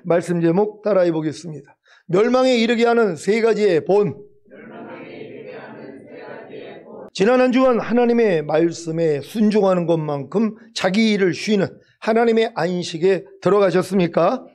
말씀 제목 따라해 보겠습니다. 멸망에 이르게 하는 세 가지의 본. 지난 한 주간 하나님의 말씀에 순종하는 것만큼 자기 일을 쉬는 하나님의 안식에 들어가셨습니까?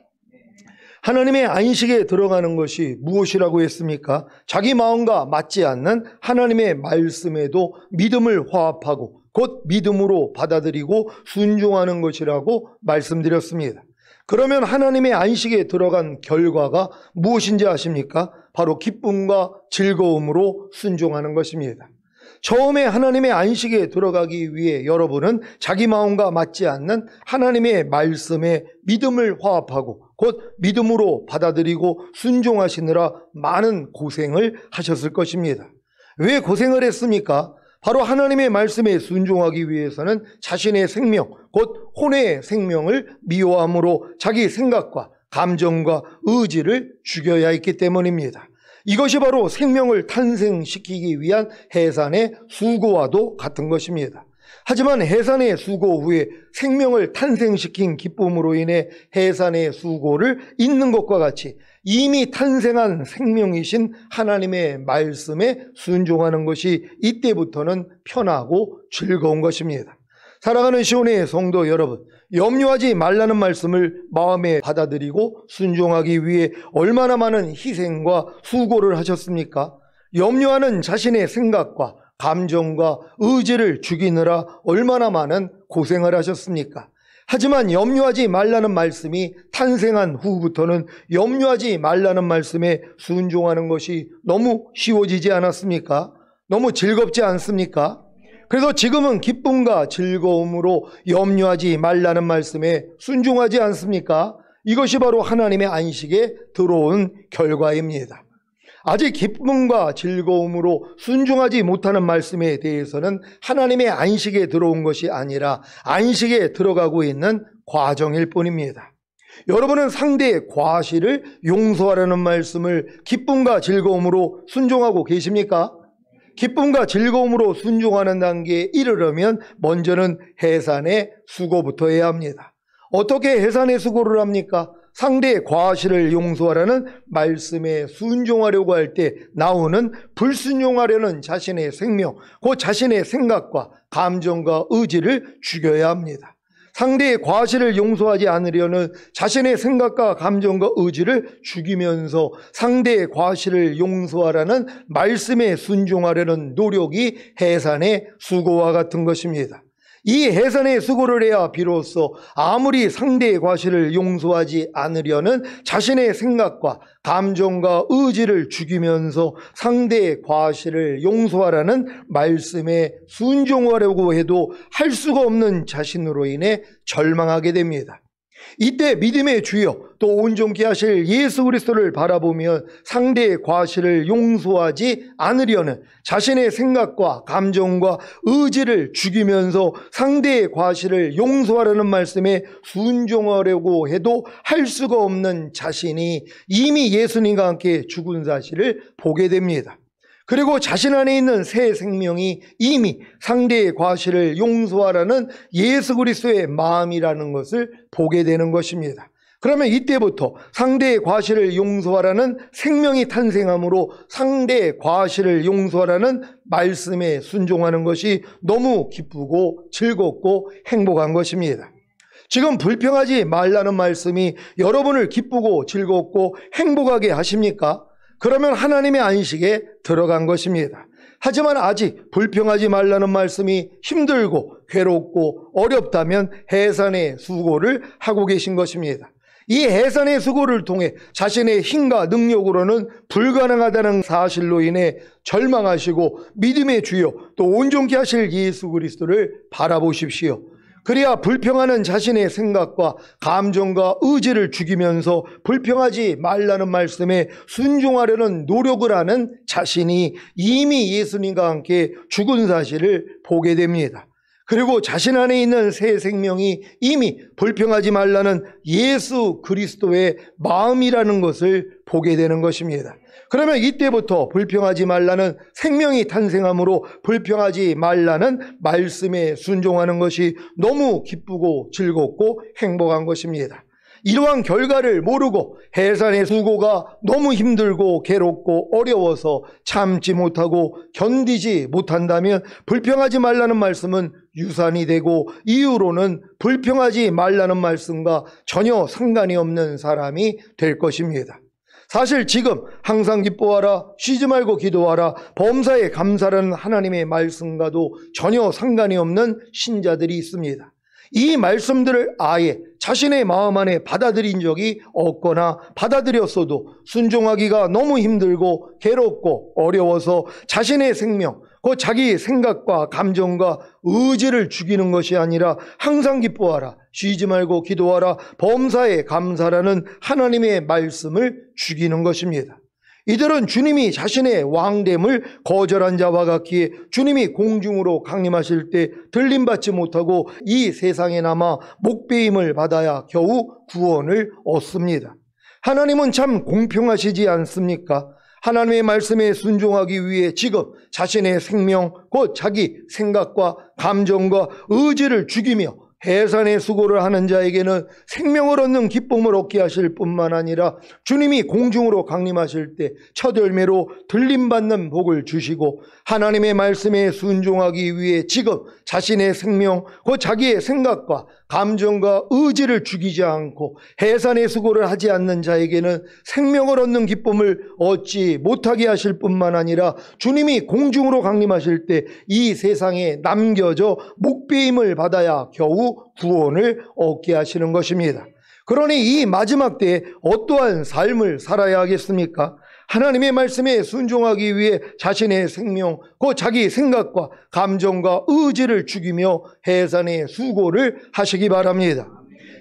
하나님의 안식에 들어가는 것이 무엇이라고 했습니까? 자기 마음과 맞지 않는 하나님의 말씀에도 믿음을 화합하고 곧 믿음으로 받아들이고 순종하는 것이라고 말씀드렸습니다. 그러면 하나님의 안식에 들어간 결과가 무엇인지 아십니까? 바로 기쁨과 즐거움으로 순종하는 것입니다. 처음에 하나님의 안식에 들어가기 위해 여러분은 자기 마음과 맞지 않는 하나님의 말씀에 믿음을 화합하고 곧 믿음으로 받아들이고 순종하시느라 많은 고생을 하셨을 것입니다. 왜 고생을 했습니까? 바로 하나님의 말씀에 순종하기 위해서는 자신의 생명, 곧 혼의 생명을 미워함으로 자기 생각과 감정과 의지를 죽여야 했기 때문입니다. 이것이 바로 생명을 탄생시키기 위한 해산의 수고와도 같은 것입니다. 하지만 해산의 수고 후에 생명을 탄생시킨 기쁨으로 인해 해산의 수고를 잊는 것과 같이 이미 탄생한 생명이신 하나님의 말씀에 순종하는 것이 이때부터는 편하고 즐거운 것입니다. 사랑하는 시온의 성도 여러분, 염려하지 말라는 말씀을 마음에 받아들이고 순종하기 위해 얼마나 많은 희생과 수고를 하셨습니까? 염려하는 자신의 생각과 감정과 의지를 죽이느라 얼마나 많은 고생을 하셨습니까? 하지만 염려하지 말라는 말씀이 탄생한 후부터는 염려하지 말라는 말씀에 순종하는 것이 너무 쉬워지지 않았습니까? 너무 즐겁지 않습니까? 그래서 지금은 기쁨과 즐거움으로 염려하지 말라는 말씀에 순종하지 않습니까? 이것이 바로 하나님의 안식에 들어온 결과입니다. 아직 기쁨과 즐거움으로 순종하지 못하는 말씀에 대해서는 하나님의 안식에 들어온 것이 아니라 안식에 들어가고 있는 과정일 뿐입니다. 여러분은 상대의 과실을 용서하라는 말씀을 기쁨과 즐거움으로 순종하고 계십니까? 기쁨과 즐거움으로 순종하는 단계에 이르려면 먼저는 해산의 수고부터 해야 합니다. 어떻게 해산의 수고를 합니까? 상대의 과실을 용서하라는 말씀에 순종하려고 할 때 나오는 불순종하려는 자신의 생명, 그 자신의 생각과 감정과 의지를 죽여야 합니다. 상대의 과실을 용서하지 않으려는 자신의 생각과 감정과 의지를 죽이면서 상대의 과실을 용서하라는 말씀에 순종하려는 노력이 해산의 수고와 같은 것입니다. 이 해산의 수고를 해야 비로소 아무리 상대의 과실을 용서하지 않으려는 자신의 생각과 감정과 의지를 죽이면서 상대의 과실을 용서하라는 말씀에 순종하려고 해도 할 수가 없는 자신으로 인해 절망하게 됩니다. 이때 믿음의 주여 또 온전케 하실 예수 그리스도를 바라보면 상대의 과실을 용서하지 않으려는 자신의 생각과 감정과 의지를 죽이면서 상대의 과실을 용서하라는 말씀에 순종하려고 해도 할 수가 없는 자신이 이미 예수님과 함께 죽은 사실을 보게 됩니다. 그리고 자신 안에 있는 새 생명이 이미 상대의 과실을 용서하라는 예수 그리스도의 마음이라는 것을 보게 되는 것입니다. 그러면 이때부터 상대의 과실을 용서하라는 생명이 탄생함으로 상대의 과실을 용서하라는 말씀에 순종하는 것이 너무 기쁘고 즐겁고 행복한 것입니다. 지금 불평하지 말라는 말씀이 여러분을 기쁘고 즐겁고 행복하게 하십니까? 그러면 하나님의 안식에 들어간 것입니다. 하지만 아직 불평하지 말라는 말씀이 힘들고 괴롭고 어렵다면 해산의 수고를 하고 계신 것입니다. 이 해산의 수고를 통해 자신의 힘과 능력으로는 불가능하다는 사실로 인해 절망하시고 믿음의 주여 또 온전케 하실 예수 그리스도를 바라보십시오. 그래야 불평하는 자신의 생각과 감정과 의지를 죽이면서 불평하지 말라는 말씀에 순종하려는 노력을 하는 자신이 이미 예수님과 함께 죽은 사실을 보게 됩니다. 그리고 자신 안에 있는 새 생명이 이미 불평하지 말라는 예수 그리스도의 마음이라는 것을 보게 되는 것입니다. 그러면 이때부터 불평하지 말라는 생명이 탄생함으로 불평하지 말라는 말씀에 순종하는 것이 너무 기쁘고 즐겁고 행복한 것입니다. 이러한 결과를 모르고 해산의 수고가 너무 힘들고 괴롭고 어려워서 참지 못하고 견디지 못한다면 불평하지 말라는 말씀은 유산이 되고, 이후로는 불평하지 말라는 말씀과 전혀 상관이 없는 사람이 될 것입니다. 사실 지금 항상 기뻐하라, 쉬지 말고 기도하라, 범사에 감사라는 하나님의 말씀과도 전혀 상관이 없는 신자들이 있습니다. 이 말씀들을 아예 자신의 마음 안에 받아들인 적이 없거나 받아들였어도 순종하기가 너무 힘들고 괴롭고 어려워서 자신의 생명, 그 자기 생각과 감정과 의지를 죽이는 것이 아니라 항상 기뻐하라, 쉬지 말고 기도하라, 범사에 감사라는 하나님의 말씀을 죽이는 것입니다. 이들은 주님이 자신의 왕됨을 거절한 자와 같기에 주님이 공중으로 강림하실 때 들림받지 못하고 이 세상에 남아 목배임을 받아야 겨우 구원을 얻습니다. 하나님은 참 공평하시지 않습니까? 하나님의 말씀에 순종하기 위해 지금 자신의 생명, 곧 자기 생각과 감정과 의지를 죽이며 해산의 수고를 하는 자에게는 생명을 얻는 기쁨을 얻게 하실 뿐만 아니라 주님이 공중으로 강림하실 때 첫 열매로 들림받는 복을 주시고, 하나님의 말씀에 순종하기 위해 지금 자신의 생명, 그 자기의 생각과 감정과 의지를 죽이지 않고 해산의 수고를 하지 않는 자에게는 생명을 얻는 기쁨을 얻지 못하게 하실 뿐만 아니라 주님이 공중으로 강림하실 때 이 세상에 남겨져 목배임을 받아야 겨우 구원을 얻게 하시는 것입니다. 그러니 이 마지막 때에 어떠한 삶을 살아야 하겠습니까? 하나님의 말씀에 순종하기 위해 자신의 생명, 그 자기 생각과 감정과 의지를 죽이며 해산의 수고를 하시기 바랍니다.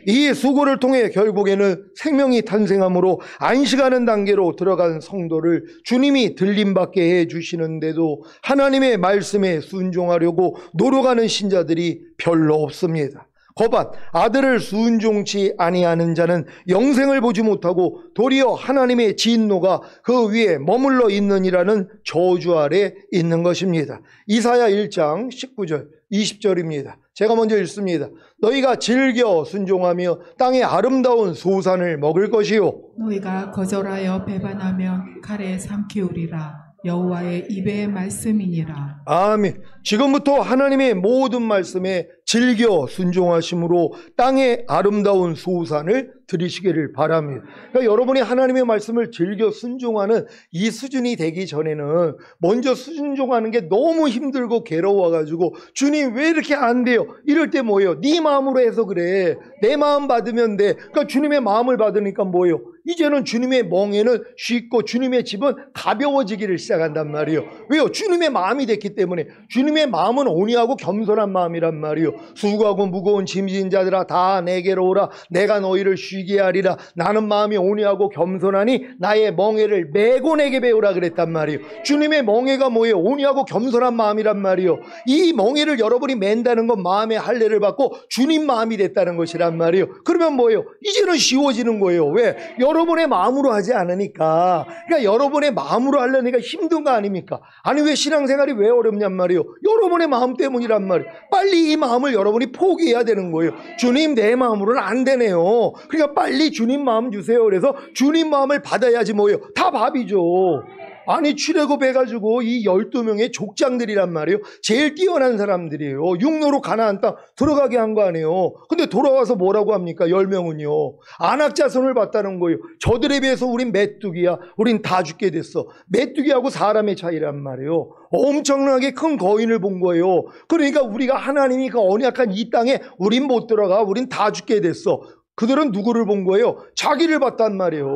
이 수고를 통해 결국에는 생명이 탄생함으로 안식하는 단계로 들어간 성도를 주님이 들림받게 해주시는데도 하나님의 말씀에 순종하려고 노력하는 신자들이 별로 없습니다. 거반 아들을 순종치 아니하는 자는 영생을 보지 못하고 도리어 하나님의 진노가 그 위에 머물러 있느니라는 저주 아래 있는 것입니다. 이사야 1장 19절 20절입니다. 제가 먼저 읽습니다. 너희가 즐겨 순종하며 땅의 아름다운 소산을 먹을 것이요, 너희가 거절하여 배반하며 칼에 삼키우리라. 여호와의 입의 말씀이니라. 아멘. 지금부터 하나님의 모든 말씀에 즐겨 순종하심으로 땅의 아름다운 소산을 들으시기를 바랍니다. 그러니까 여러분이 하나님의 말씀을 즐겨 순종하는 이 수준이 되기 전에는 먼저 순종하는 게 너무 힘들고 괴로워가지고 주님 왜 이렇게 안 돼요? 이럴 때 뭐예요? 네 마음으로 해서 그래. 내 마음 받으면 돼. 그러니까 주님의 마음을 받으니까 뭐예요? 이제는 주님의 멍에는 쉽고 주님의 집은 가벼워지기를 시작한단 말이에요. 왜요? 주님의 마음이 됐기 때문에. 주님의 마음은 온유하고 겸손한 마음이란 말이에요. 수고하고 무거운 짐진 자들아 다 내게로 오라. 내가 너희를 쉬게 하리라. 나는 마음이 온유하고 겸손하니 나의 멍에를 메고 내게 배우라 그랬단 말이에요. 주님의 멍에가 뭐예요? 온유하고 겸손한 마음이란 말이에요. 이 멍에를 여러분이 맨다는 건 마음의 할례를 받고 주님 마음이 됐다는 것이란 말이에요. 그러면 뭐예요? 이제는 쉬워지는 거예요. 왜? 여러분의 마음으로 하지 않으니까. 그러니까 여러분의 마음으로 하려니까 힘든 거 아닙니까? 아니 왜 신앙생활이 왜 어렵냔 말이에요. 여러분의 마음 때문이란 말이에요. 빨리 이 마음을 여러분이 포기해야 되는 거예요. 주님 내 마음으로는 안 되네요. 그러니까 빨리 주님 마음 주세요. 그래서 주님 마음을 받아야지 뭐예요. 다 밥이죠. 아니 출애굽해가지고 이 12명의 족장들이란 말이에요. 제일 뛰어난 사람들이에요. 육로로 가나안 땅 들어가게 한 거 아니에요. 근데 돌아와서 뭐라고 합니까? 10명은요. 안악자손을 봤다는 거예요. 저들에 비해서 우린 메뚜기야. 우린 다 죽게 됐어. 메뚜기하고 사람의 차이란 말이에요. 엄청나게 큰 거인을 본 거예요. 그러니까 우리가 하나님이 그 언약한 이 땅에 우린 못 들어가. 우린 다 죽게 됐어. 그들은 누구를 본 거예요? 자기를 봤단 말이에요.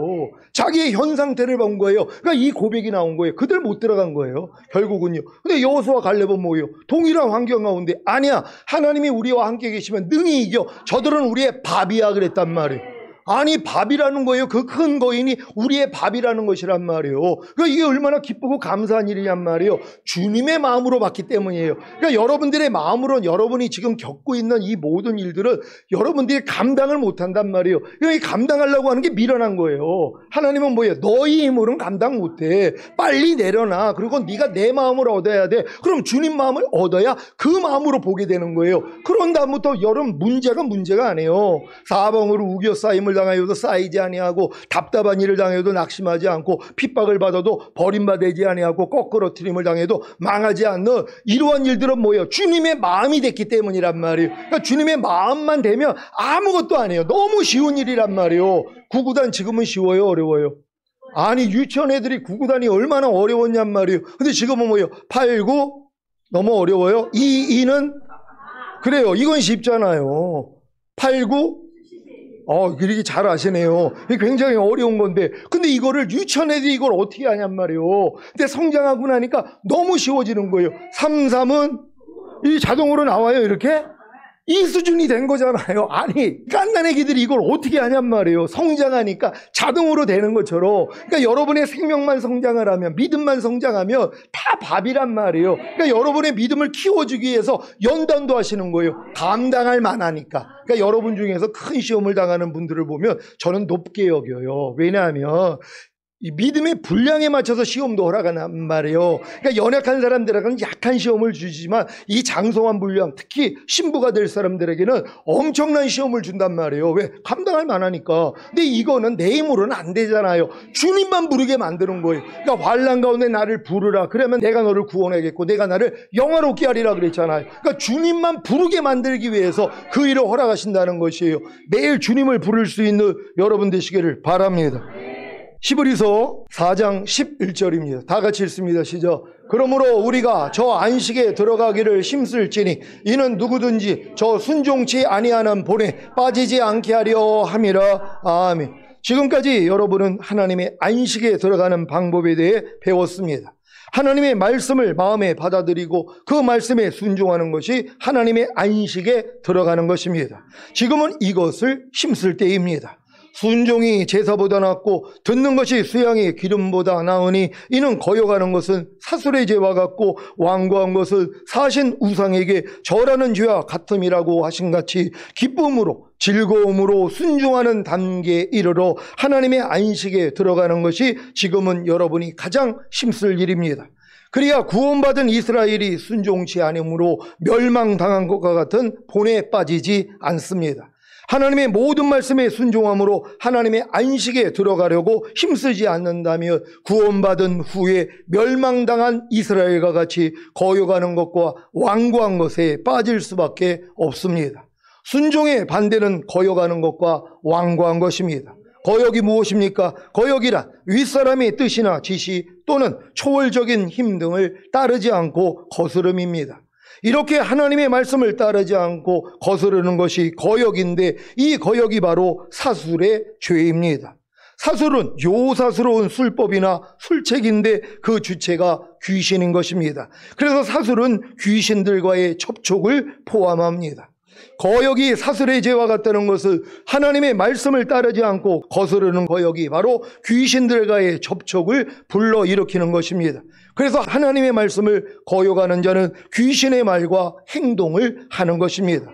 자기의 현 상태를 본 거예요. 그러니까 이 고백이 나온 거예요. 그들 못 들어간 거예요. 결국은요. 근데 여호수아 갈렙은 뭐예요? 동일한 환경 가운데 아니야. 하나님이 우리와 함께 계시면 능히 이겨. 저들은 우리의 밥이야 그랬단 말이에요. 아니 밥이라는 거예요. 그 큰 거인이 우리의 밥이라는 것이란 말이에요. 그러니까 이게 얼마나 기쁘고 감사한 일이란 말이에요. 주님의 마음으로 받기 때문이에요. 그러니까 여러분들의 마음으로는 여러분이 지금 겪고 있는 이 모든 일들은 여러분들이 감당을 못한단 말이에요. 그러니까 감당하려고 하는 게 미련한 거예요. 하나님은 뭐예요? 너희 힘으로는 감당 못해. 빨리 내려놔. 그리고 네가 내 마음을 얻어야 돼. 그럼 주님 마음을 얻어야 그 마음으로 보게 되는 거예요. 그런 다음부터 여러분 문제가 아니에요. 사방으로 우겨 쌓임을 당하여도 쌓이지 아니하고 답답한 일을 당해도 낙심하지 않고 핍박을 받아도 버림받지 아니하고 거꾸러뜨림을 당해도 망하지 않는 이러한 일들은 뭐예요? 주님의 마음이 됐기 때문이란 말이에요. 그러니까 주님의 마음만 되면 아무것도 아니에요. 너무 쉬운 일이란 말이에요. 구구단 지금은 쉬워요, 어려워요? 아니, 유치원 애들이 구구단이 얼마나 어려웠냔 말이에요. 근데 지금은 뭐예요? 8, 9 너무 어려워요. 2, 2는 그래요. 이건 쉽잖아요. 8, 9 이렇게 잘 아시네요. 이게 굉장히 어려운 건데, 근데 이거를 유치원 애들이 이걸 어떻게 하냔 말이에요. 근데 성장하고 나니까 너무 쉬워지는 거예요. 3, 3은 이 자동으로 나와요. 이렇게 이 수준이 된 거잖아요. 아니, 깐난 애기들이 이걸 어떻게 하냔 말이에요. 성장하니까 자동으로 되는 것처럼. 그러니까 여러분의 생명만 성장을 하면, 믿음만 성장하면 다 밥이란 말이에요. 그러니까 여러분의 믿음을 키워주기 위해서 연단도 하시는 거예요. 감당할 만하니까. 그러니까 여러분 중에서 큰 시험을 당하는 분들을 보면 저는 높게 여겨요. 왜냐하면 이 믿음의 분량에 맞춰서 시험도 허락하는 말이에요. 그러니까 연약한 사람들에게는 약한 시험을 주지만 이 장성한 분량, 특히 신부가 될 사람들에게는 엄청난 시험을 준단 말이에요. 왜? 감당할 만하니까. 근데 이거는 내 힘으로는 안 되잖아요. 주님만 부르게 만드는 거예요. 그러니까 환난 가운데 나를 부르라. 그러면 내가 너를 구원하겠고 내가 나를 영화롭게 하리라 그랬잖아요. 그러니까 주님만 부르게 만들기 위해서 그 일을 허락하신다는 것이에요. 매일 주님을 부를 수 있는 여러분 되시기를 바랍니다. 히브리서 4장 11절입니다. 다 같이 읽습니다. 시작. 그러므로 우리가 저 안식에 들어가기를 힘쓸지니 이는 누구든지 저 순종치 아니하는 본에 빠지지 않게 하려 함이라. 아멘. 지금까지 여러분은 하나님의 안식에 들어가는 방법에 대해 배웠습니다. 하나님의 말씀을 마음에 받아들이고 그 말씀에 순종하는 것이 하나님의 안식에 들어가는 것입니다. 지금은 이것을 힘쓸 때입니다. 순종이 제사보다 낫고 듣는 것이 수양의 기름보다 나으니 이는 거여가는 것은 사술의 죄와 같고 완고한 것은 사신 우상에게 절하는 죄와 같음이라고 하신같이 기쁨으로 즐거움으로 순종하는 단계에 이르러 하나님의 안식에 들어가는 것이 지금은 여러분이 가장 힘쓸 일입니다. 그래야 구원받은 이스라엘이 순종치 않으므로 멸망당한 것과 같은 본에 빠지지 않습니다. 하나님의 모든 말씀에 순종함으로 하나님의 안식에 들어가려고 힘쓰지 않는다면 구원받은 후에 멸망당한 이스라엘과 같이 거여가는 것과 완고한 것에 빠질 수밖에 없습니다. 순종의 반대는 거여가는 것과 완고한 것입니다. 거역이 무엇입니까? 거역이란 윗사람의 뜻이나 지시 또는 초월적인 힘 등을 따르지 않고 거스름입니다. 이렇게 하나님의 말씀을 따르지 않고 거스르는 것이 거역인데 이 거역이 바로 사술의 죄입니다. 사술은 요사스러운 술법이나 술책인데 그 주체가 귀신인 것입니다. 그래서 사술은 귀신들과의 접촉을 포함합니다. 거역이 사술의 죄와 같다는 것은 하나님의 말씀을 따르지 않고 거스르는 거역이 바로 귀신들과의 접촉을 불러일으키는 것입니다. 그래서 하나님의 말씀을 거역하는 자는 귀신의 말과 행동을 하는 것입니다.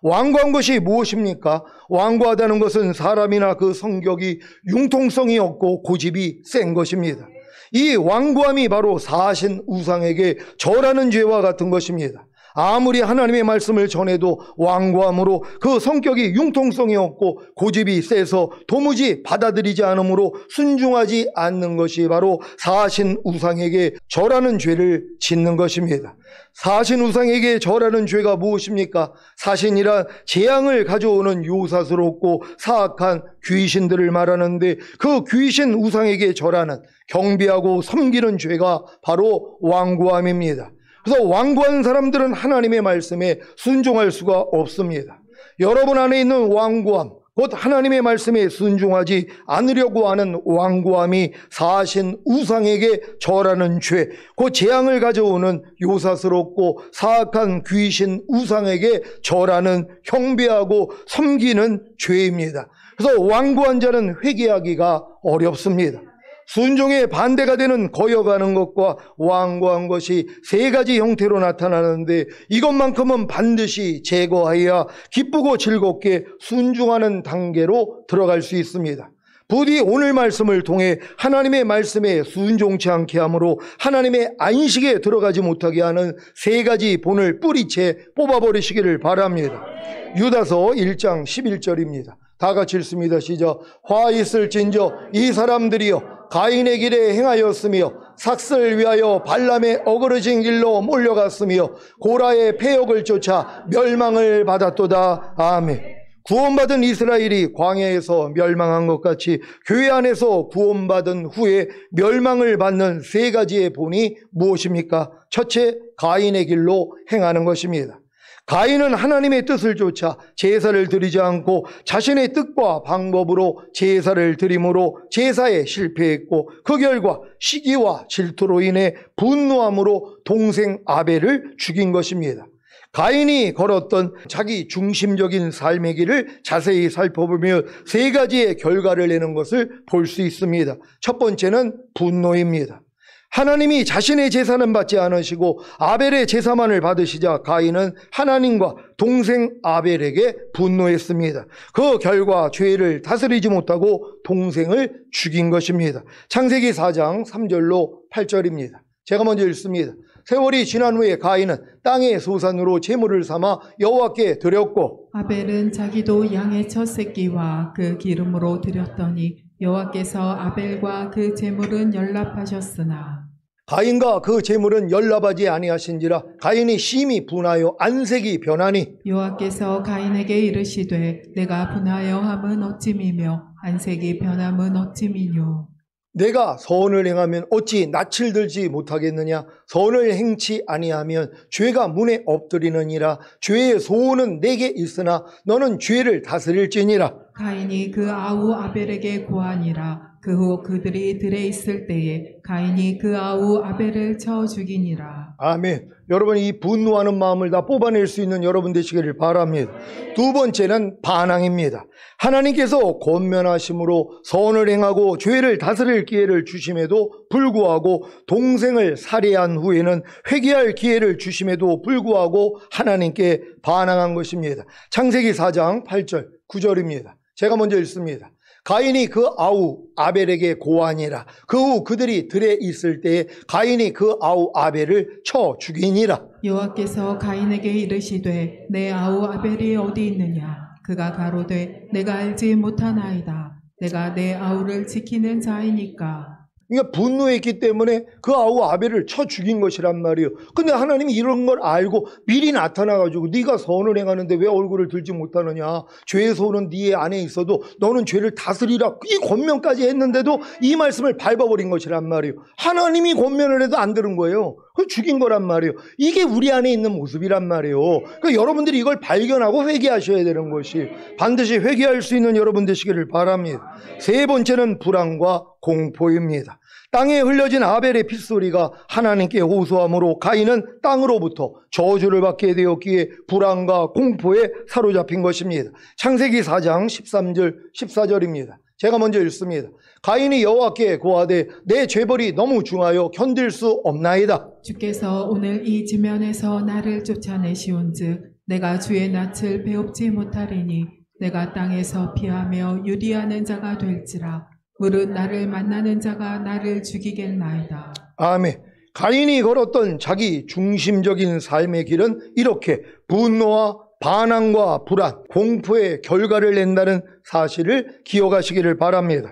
완고한 것이 무엇입니까? 완고하다는 것은 사람이나 그 성격이 융통성이 없고 고집이 센 것입니다. 이 완고함이 바로 사신 우상에게 절하는 죄와 같은 것입니다. 아무리 하나님의 말씀을 전해도 완고함으로 그 성격이 융통성이 없고 고집이 세서 도무지 받아들이지 않으므로 순종하지 않는 것이 바로 사신 우상에게 절하는 죄를 짓는 것입니다. 사신 우상에게 절하는 죄가 무엇입니까? 사신이란 재앙을 가져오는 요사스럽고 사악한 귀신들을 말하는데 그 귀신 우상에게 절하는 경배하고 섬기는 죄가 바로 완고함입니다. 그래서 완고한 사람들은 하나님의 말씀에 순종할 수가 없습니다. 여러분 안에 있는 완고함, 곧 하나님의 말씀에 순종하지 않으려고 하는 완고함이 사신 우상에게 절하는 죄, 곧 재앙을 가져오는 요사스럽고 사악한 귀신 우상에게 절하는 경배하고 섬기는 죄입니다. 그래서 완고한 자는 회개하기가 어렵습니다. 순종의 반대가 되는 거여가는 것과 완고한 것이 세 가지 형태로 나타나는데 이것만큼은 반드시 제거하여야 기쁘고 즐겁게 순종하는 단계로 들어갈 수 있습니다. 부디 오늘 말씀을 통해 하나님의 말씀에 순종치 않게 하므로 하나님의 안식에 들어가지 못하게 하는 세 가지 본을 뿌리채 뽑아버리시기를 바랍니다. 유다서 1장 11절입니다. 다 같이 읽습니다. 시작. 화 있을진저 이 사람들이여 가인의 길에 행하였으며 삭슬 위하여 발람의 어그러진 길로 몰려갔으며 고라의 패역을 쫓아 멸망을 받았도다. 아멘. 구원받은 이스라엘이 광야에서 멸망한 것 같이 교회 안에서 구원받은 후에 멸망을 받는 세 가지의 본이 무엇입니까? 첫째, 가인의 길로 행하는 것입니다. 가인은 하나님의 뜻을 쫓아 제사를 드리지 않고 자신의 뜻과 방법으로 제사를 드림으로 제사에 실패했고 그 결과 시기와 질투로 인해 분노함으로 동생 아벨을 죽인 것입니다. 가인이 걸었던 자기 중심적인 삶의 길을 자세히 살펴보며 세 가지의 결과를 내는 것을 볼 수 있습니다. 첫 번째는 분노입니다. 하나님이 자신의 제사는 받지 않으시고 아벨의 제사만을 받으시자 가인은 하나님과 동생 아벨에게 분노했습니다. 그 결과 죄를 다스리지 못하고 동생을 죽인 것입니다. 창세기 4장 3절로 8절입니다. 제가 먼저 읽습니다. 세월이 지난 후에 가인은 땅의 소산으로 제물을 삼아 여호와께 드렸고 아벨은 자기도 양의 첫 새끼와 그 기름으로 드렸더니 여호와께서 아벨과 그 제물은 연락하셨으나 가인과 그 제물은 연락하지 아니하신지라 가인이 심히 분하여 안색이 변하니 여호와께서 가인에게 이르시되 내가 분하여 함은 어찌미며 안색이 변함은 어찌미뇨. 내가 선을 행하면 어찌 낯을 들지 못하겠느냐. 선을 행치 아니하면 죄가 문에 엎드리느니라. 죄의 소원은 내게 있으나 너는 죄를 다스릴지니라. 가인이 그 아우 아벨에게 고하니라. 그 후 그들이 들에 있을 때에 가인이 그 아우 아벨을 쳐 죽이니라. 아멘. 여러분, 이 분노하는 마음을 다 뽑아낼 수 있는 여러분 되시기를 바랍니다. 두 번째는 반항입니다. 하나님께서 권면하심으로 선을 행하고 죄를 다스릴 기회를 주심에도 불구하고 동생을 살해한 후에는 회개할 기회를 주심에도 불구하고 하나님께 반항한 것입니다. 창세기 4장 8절 9절입니다. 제가 먼저 읽습니다. 가인이 그 아우 아벨에게 고하니라. 그 후 그들이 들에 있을 때에 가인이 그 아우 아벨을 쳐 죽이니라. 여호와께서 가인에게 이르시되 내 아우 아벨이 어디 있느냐. 그가 가로되 내가 알지 못하나이다. 내가 내 아우를 지키는 자이니까. 그러니까 분노했기 때문에 그 아우 아벨을 쳐 죽인 것이란 말이에요. 근데 하나님이 이런 걸 알고 미리 나타나가지고 네가 선을 행하는데 왜 얼굴을 들지 못하느냐. 죄의 소원은 네 안에 있어도 너는 죄를 다스리라. 이 권면까지 했는데도 이 말씀을 밟아버린 것이란 말이에요. 하나님이 권면을 해도 안 들은 거예요. 그걸 죽인 거란 말이에요. 이게 우리 안에 있는 모습이란 말이에요. 그러니까 여러분들이 이걸 발견하고 회개하셔야 되는 것이 반드시 회개할 수 있는 여러분 되시기를 바랍니다. 세 번째는 불안과 공포입니다. 땅에 흘려진 아벨의 핏소리가 하나님께 호소함으로 가인은 땅으로부터 저주를 받게 되었기에 불안과 공포에 사로잡힌 것입니다. 창세기 4장 13절 14절입니다. 제가 먼저 읽습니다. 가인이 여호와께 고하되 내 죄벌이 너무 중하여 견딜 수 없나이다. 주께서 오늘 이 지면에서 나를 쫓아내시온즉 내가 주의 낯을 배웁지 못하리니 내가 땅에서 피하며 유리하는 자가 될지라. 무릇 나를 만나는 자가 나를 죽이겠나이다. 아멘. 가인이 걸었던 자기 중심적인 삶의 길은 이렇게 분노와 반항과 불안, 공포의 결과를 낸다는 사실을 기억하시기를 바랍니다.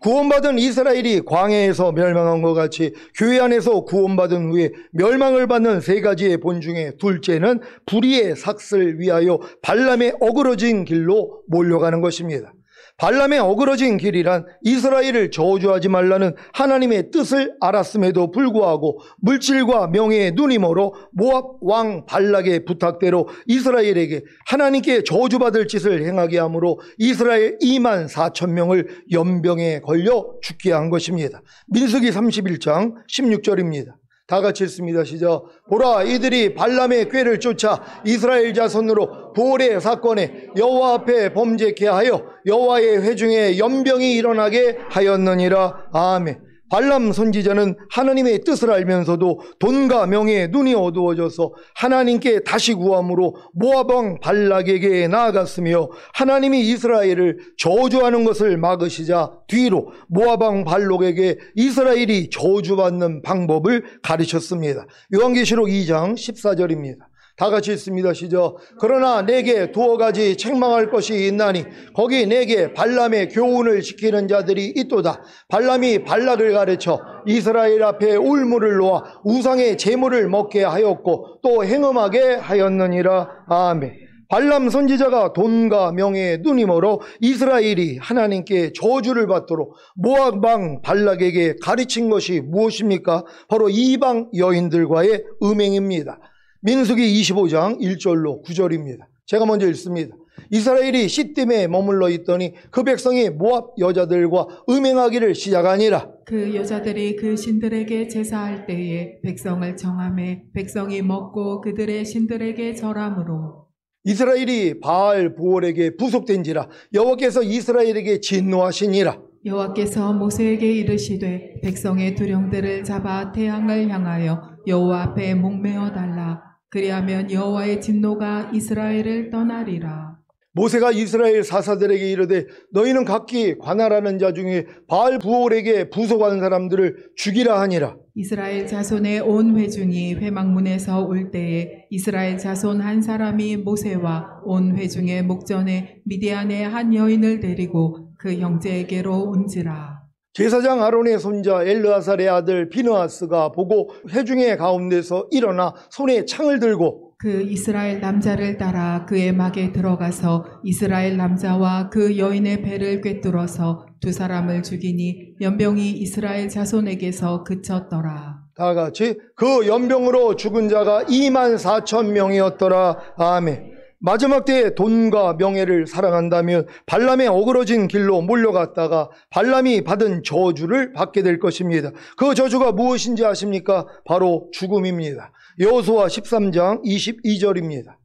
구원받은 이스라엘이 광야에서 멸망한 것 같이 교회 안에서 구원받은 후에 멸망을 받는 세 가지의 본 중에 둘째는 불의의 삭슬 위하여 발람의 어그러진 길로 몰려가는 것입니다. 발람의 어그러진 길이란 이스라엘을 저주하지 말라는 하나님의 뜻을 알았음에도 불구하고 물질과 명예에 눈이 멀어 모압 왕 발락의 부탁대로 이스라엘에게 하나님께 저주받을 짓을 행하게 하므로 이스라엘 2만 4천 명을 연병에 걸려 죽게 한 것입니다. 민수기 31장 16절입니다. 다 같이 읽습니다. 시작. 보라, 이들이 발람의 꾀를 쫓아 이스라엘 자손으로 보올의 사건에 여호와 앞에 범죄케 하여 여호와의 회중에 연병이 일어나게 하였느니라. 아멘. 발람 선지자는 하나님의 뜻을 알면서도 돈과 명예에 눈이 어두워져서 하나님께 다시 구함으로 모압 왕 발락에게 나아갔으며 하나님이 이스라엘을 저주하는 것을 막으시자 뒤로 모압 왕 발락에게 이스라엘이 저주받는 방법을 가르쳤습니다. 요한계시록 2장 14절입니다. 다 같이 읽습니다. 시작. 그러나 내게 두어 가지 책망할 것이 있나니 거기 내게 발람의 교훈을 지키는 자들이 있도다. 발람이 발락을 가르쳐 이스라엘 앞에 울무를 놓아 우상의 제물을 먹게 하였고 또 행음하게 하였느니라. 아멘. 발람 선지자가 돈과 명예에 눈이 멀어 이스라엘이 하나님께 저주를 받도록 모압 왕 발락에게 가르친 것이 무엇입니까? 바로 이방 여인들과의 음행입니다. 민수기 25장 1절로 9절입니다. 제가 먼저 읽습니다. 이스라엘이 시딤에 머물러 있더니 그 백성이 모압 여자들과 음행하기를 시작하니라. 그 여자들이 그 신들에게 제사할 때에 백성을 청하매 백성이 먹고 그들의 신들에게 절함으로 이스라엘이 바알 부올에게 부속된지라. 여호와께서 이스라엘에게 진노하시니라. 여호와께서 모세에게 이르시되 백성의 두령들을 잡아 태양을 향하여 여호와 앞에 목매어 달라. 그리하면 여호와의 진노가 이스라엘을 떠나리라. 모세가 이스라엘 사사들에게 이르되 너희는 각기 관할하는 자 중에 바알 부올에게 부속한 사람들을 죽이라 하니라. 이스라엘 자손의 온 회중이 회막문에서 올 때에 이스라엘 자손 한 사람이 모세와 온 회중의 목전에 미디안의 한 여인을 데리고 그 형제에게로 온지라. 제사장 아론의 손자 엘르아살의 아들 비느하스가 보고 회중의 가운데서 일어나 손에 창을 들고 그 이스라엘 남자를 따라 그의 막에 들어가서 이스라엘 남자와 그 여인의 배를 꿰뚫어서 두 사람을 죽이니 연병이 이스라엘 자손에게서 그쳤더라. 다 같이 그 연병으로 죽은 자가 24,000명이었더라. 아멘. 마지막 때에 돈과 명예를 사랑한다면 발람의 어그러진 길로 몰려갔다가 발람이 받은 저주를 받게 될 것입니다. 그 저주가 무엇인지 아십니까? 바로 죽음입니다. 여호수아 13장 22절입니다.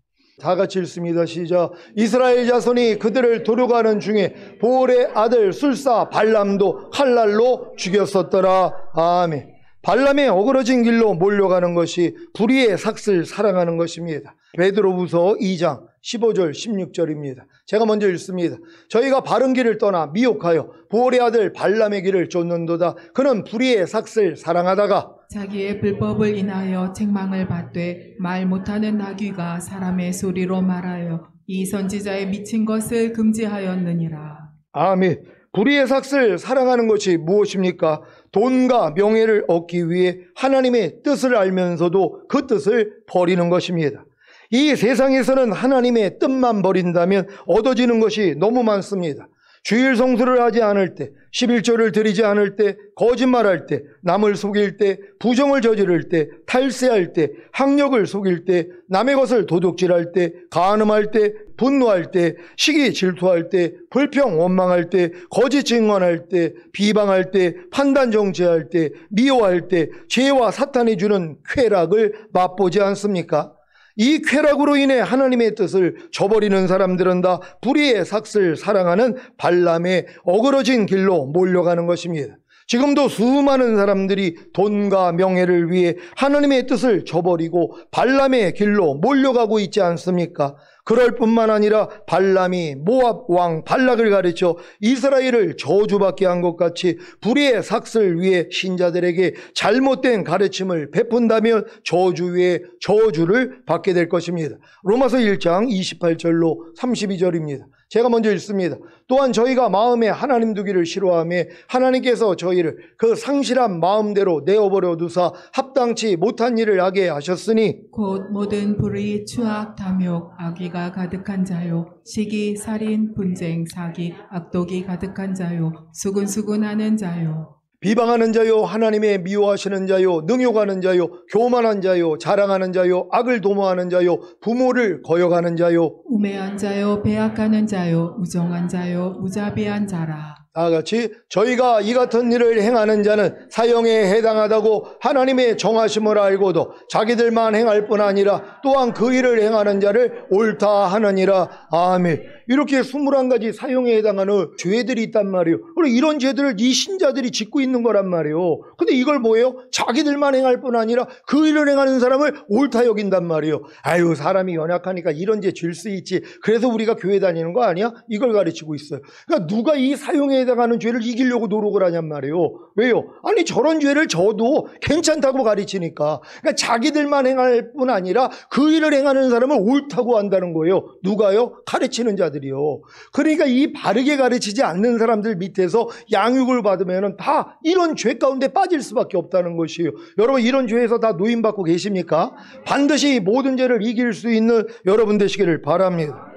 다 같이 읽습니다. 시작. 이스라엘 자손이 그들을 도륙하는 중에 보올의 아들 술사 발람도 칼날로 죽였었더라. 아멘. 발람의 어그러진 길로 몰려가는 것이 불의의 삭슬 사랑하는 것입니다. 베드로후서 2장 15절 16절입니다. 제가 먼저 읽습니다. 저희가 바른 길을 떠나 미혹하여 보올의 아들 발람의 길을 쫓는도다. 그는 불의의 삭슬 사랑하다가 자기의 불법을 인하여 책망을 받되 말 못하는 나귀가 사람의 소리로 말하여 이 선지자의 미친 것을 금지하였느니라. 아멘. 불의의 삭슬 사랑하는 것이 무엇입니까? 돈과 명예를 얻기 위해 하나님의 뜻을 알면서도 그 뜻을 버리는 것입니다. 이 세상에서는 하나님의 뜻만 버린다면 얻어지는 것이 너무 많습니다. 주일 성수를 하지 않을 때, 11조를 드리지 않을 때, 거짓말할 때, 남을 속일 때, 부정을 저지를 때, 탈세할 때, 학력을 속일 때, 남의 것을 도둑질할 때, 간음할 때, 분노할 때, 시기 질투할 때, 불평 원망할 때, 거짓 증언할 때, 비방할 때, 판단 정죄할 때, 미워할 때, 죄와 사탄이 주는 쾌락을 맛보지 않습니까? 이 쾌락으로 인해 하나님의 뜻을 저버리는 사람들은 다 불의의 삭슬 사랑하는 발람의 어그러진 길로 몰려가는 것입니다. 지금도 수많은 사람들이 돈과 명예를 위해 하나님의 뜻을 저버리고 발람의 길로 몰려가고 있지 않습니까? 그럴 뿐만 아니라 발람이 모압 왕 발락을 가르쳐 이스라엘을 저주받게 한 것 같이 불의의 삭슬 위에 신자들에게 잘못된 가르침을 베푼다면 저주 위에 저주를 받게 될 것입니다. 로마서 1장 28절로 32절입니다. 제가 먼저 읽습니다. 또한 저희가 마음에 하나님 두기를 싫어하며 하나님께서 저희를 그 상실한 마음대로 내어버려 두사 합당치 못한 일을 하게 하셨으니 곧 모든 불의, 추악, 탐욕, 악의가 가득한 자요 시기, 살인, 분쟁, 사기, 악독이 가득한 자요 수근수근하는 자요 비방하는 자요 하나님의 미워하시는 자요 능욕하는 자요 교만한 자요 자랑하는 자요 악을 도모하는 자요 부모를 거역하는 자요 우매한 자요 배악하는 자요 무정한 자요 무자비한 자라. 다 같이 저희가 이 같은 일을 행하는 자는 사형에 해당하다고 하나님의 정하심을 알고도 자기들만 행할 뿐 아니라 또한 그 일을 행하는 자를 옳다 하느니라. 아멘. 이렇게 21가지 사형에 해당하는 죄들이 있단 말이에요. 그리고 이런 죄들을 이 신자들이 짓고 있는 거란 말이에요. 근데 이걸 뭐예요? 자기들만 행할 뿐 아니라 그 일을 행하는 사람을 옳다 여긴단 말이에요. 아유, 사람이 연약하니까 이런 죄 질 수 있지. 그래서 우리가 교회 다니는 거 아니야? 이걸 가르치고 있어요. 그러니까 누가 이 사형에 세상에 당하는 죄를 이기려고 노력을 하냔 말이에요. 왜요? 아니 저런 죄를 져도 괜찮다고 가르치니까. 그러니까 자기들만 행할 뿐 아니라 그 일을 행하는 사람을 옳다고 한다는 거예요. 누가요? 가르치는 자들이요. 그러니까 이 바르게 가르치지 않는 사람들 밑에서 양육을 받으면 다 이런 죄 가운데 빠질 수밖에 없다는 것이에요. 여러분 이런 죄에서 다 노임받고 계십니까? 반드시 모든 죄를 이길 수 있는 여러분 되시기를 바랍니다.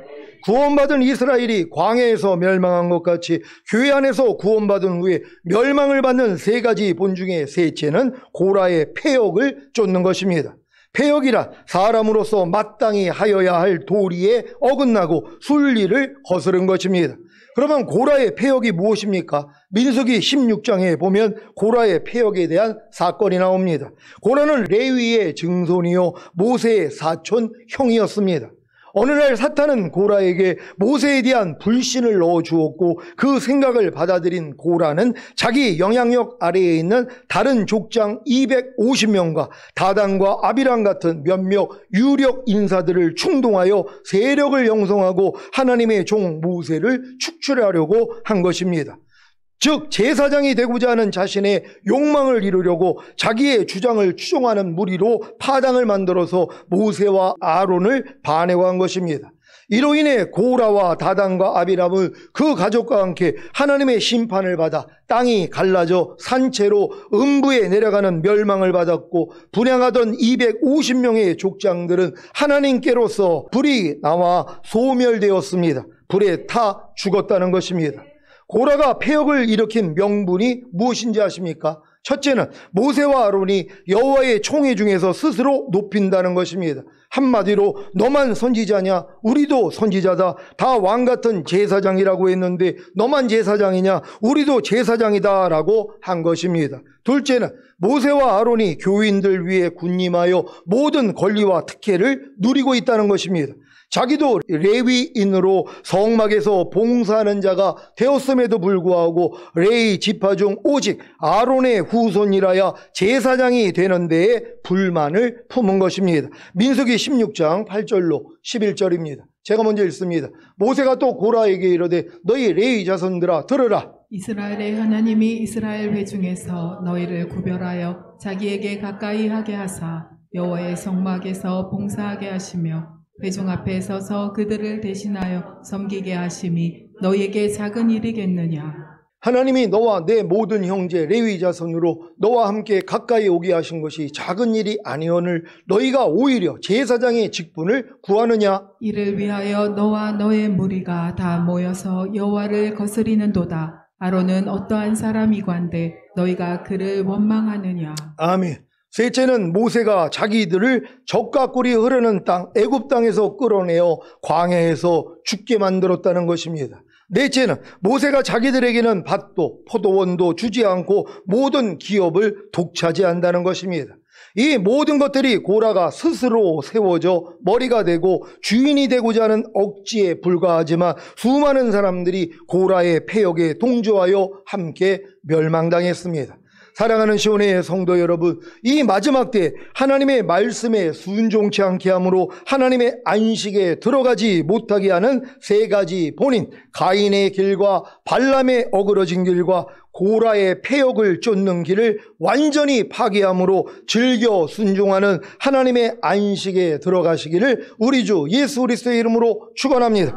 구원받은 이스라엘이 광야에서 멸망한 것 같이 교회 안에서 구원받은 후에 멸망을 받는 세 가지 본 중에 셋째는 고라의 패역을 쫓는 것입니다. 패역이라 사람으로서 마땅히 하여야 할 도리에 어긋나고 순리를 거스른 것입니다. 그러면 고라의 패역이 무엇입니까? 민수기 16장에 보면 고라의 패역에 대한 사건이 나옵니다. 고라는 레위의 증손이요 모세의 사촌 형이었습니다. 어느 날 사탄은 고라에게 모세에 대한 불신을 넣어주었고 그 생각을 받아들인 고라는 자기 영향력 아래에 있는 다른 족장 250명과 다단과 아비람 같은 몇몇 유력 인사들을 충동하여 세력을 형성하고 하나님의 종 모세를 축출하려고 한 것입니다. 즉 제사장이 되고자 하는 자신의 욕망을 이루려고 자기의 주장을 추종하는 무리로 파당을 만들어서 모세와 아론을 반역한 것입니다. 이로 인해 고라와 다단과 아비람은 그 가족과 함께 하나님의 심판을 받아 땅이 갈라져 산채로 음부에 내려가는 멸망을 받았고 분향하던 250명의 족장들은 하나님께로서 불이 나와 소멸되었습니다. 불에 타 죽었다는 것입니다. 고라가 패역을 일으킨 명분이 무엇인지 아십니까? 첫째는 모세와 아론이 여호와의 총회 중에서 스스로 높인다는 것입니다. 한마디로 너만 선지자냐? 우리도 선지자다. 다 왕같은 제사장이라고 했는데 너만 제사장이냐? 우리도 제사장이다 라고 한 것입니다. 둘째는 모세와 아론이 교인들 위에 군림하여 모든 권리와 특혜를 누리고 있다는 것입니다. 자기도 레위인으로 성막에서 봉사하는 자가 되었음에도 불구하고 레위 지파 중 오직 아론의 후손이라야 제사장이 되는 데에 불만을 품은 것입니다. 민수기 16장 8절로 11절입니다. 제가 먼저 읽습니다. 모세가 또 고라에게 이르되 너희 레위 자손들아 들으라. 이스라엘의 하나님이 이스라엘 회중에서 너희를 구별하여 자기에게 가까이 하게 하사 여호와의 성막에서 봉사하게 하시며 회중 앞에 서서 그들을 대신하여 섬기게 하심이 너희에게 작은 일이겠느냐. 하나님이 너와 내 모든 형제 레위 자손으로 너와 함께 가까이 오게 하신 것이 작은 일이 아니오늘 너희가 오히려 제사장의 직분을 구하느냐. 이를 위하여 너와 너의 무리가 다 모여서 여호와를 거스리는도다. 아론은 어떠한 사람이관데 너희가 그를 원망하느냐. 아멘. 셋째는 모세가 자기들을 젖과 꿀이 흐르는 땅 애굽 땅에서 끌어내어 광야에서 죽게 만들었다는 것입니다. 넷째는 모세가 자기들에게는 밭도 포도원도 주지 않고 모든 기업을 독차지한다는 것입니다. 이 모든 것들이 고라가 스스로 세워져 머리가 되고 주인이 되고자 하는 억지에 불과하지만 수많은 사람들이 고라의 패역에 동조하여 함께 멸망당했습니다. 사랑하는 시온의 성도 여러분, 이 마지막 때 하나님의 말씀에 순종치 않게 함으로 하나님의 안식에 들어가지 못하게 하는 세 가지 본인, 가인의 길과 발람의 어그러진 길과 고라의 패역을 쫓는 길을 완전히 파괴함으로 즐겨 순종하는 하나님의 안식에 들어가시기를 우리 주 예수 그리스도의 이름으로 축원합니다.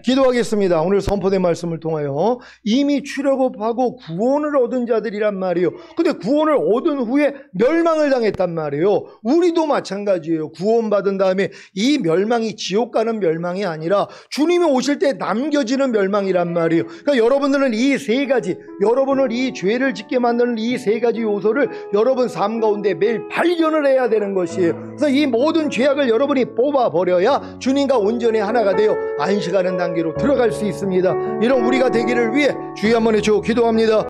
기도하겠습니다. 오늘 선포된 말씀을 통하여 이미 출애굽하고 구원을 얻은 자들이란 말이에요. 근데 구원을 얻은 후에 멸망을 당했단 말이에요. 우리도 마찬가지예요. 구원받은 다음에 이 멸망이 지옥 가는 멸망이 아니라 주님이 오실 때 남겨지는 멸망이란 말이에요. 그러니까 여러분들은 이 세 가지, 여러분을 이 죄를 짓게 만드는 이 세 가지 요소를 여러분 삶 가운데 매일 발견을 해야 되는 것이에요. 그래서 이 모든 죄악을 여러분이 뽑아버려야 주님과 온전히 하나가 되어 안식하는 단계로 들어갈 수 있습니다. 이런 우리가 되기를 위해 주여 한번 해주고 기도합니다.